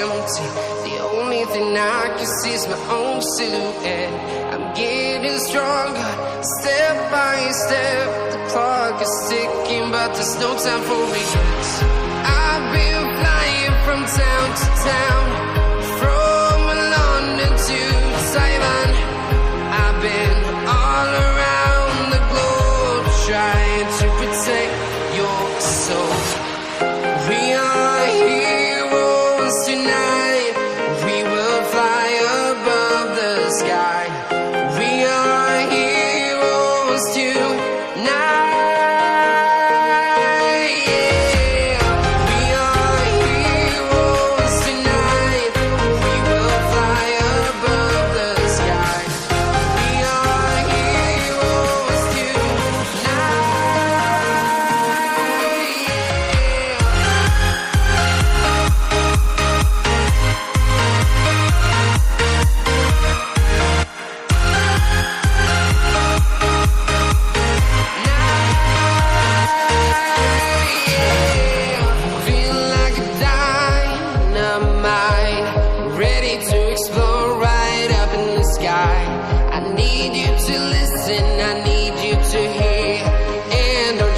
empty. The only thing I can see is my own silhouette. I'm getting stronger, step by step. The clock is ticking, but there's no time for regrets. I've been flying from town to town, from London to Taiwan. I've been all around the globe, trying to protect your soul. We are heroes tonight. We will fly above the sky. We are heroes tonight.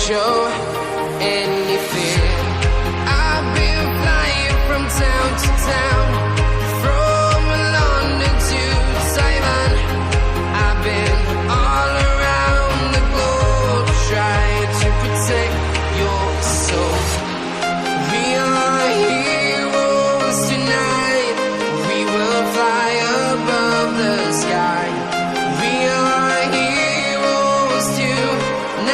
Show any fear. I've been flying from town to town, from London to Taiwan. I've been all around the globe, trying to protect your soul. We are heroes tonight. We will fly above the sky. We are heroes tonight.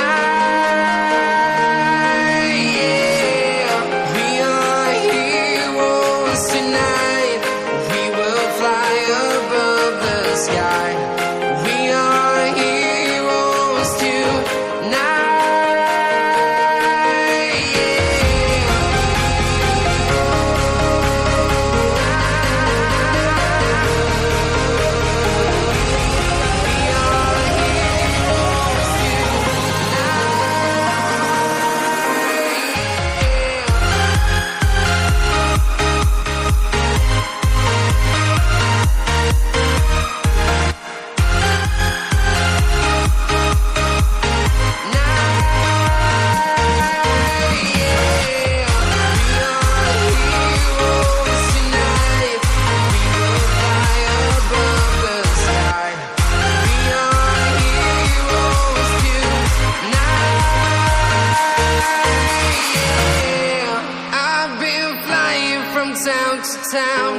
Town,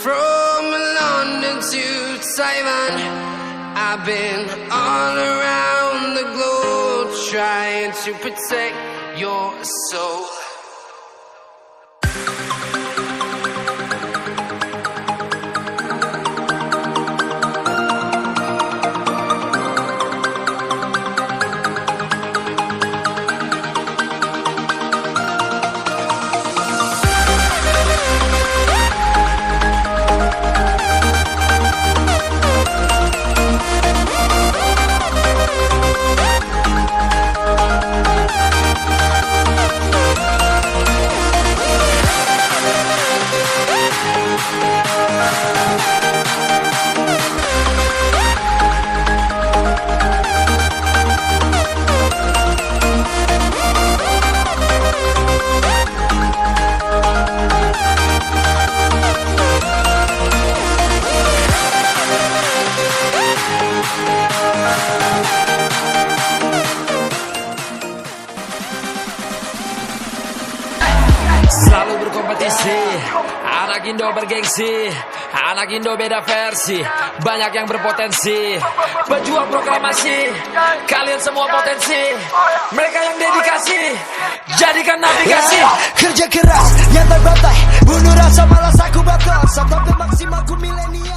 from London to Taiwan. I've been all around the globe, trying to protect your soul. Selalu berkompetisi, anak Indo bergengsi, anak Indo beda versi, banyak yang berpotensi. Pejuang proklamasi, kalian semua potensi. Mereka yang dedikasi, jadikan navigasi. Kerja keras, yang terbatai, bunuh rasa malas aku bakal. Sampai maksimal ku milenial.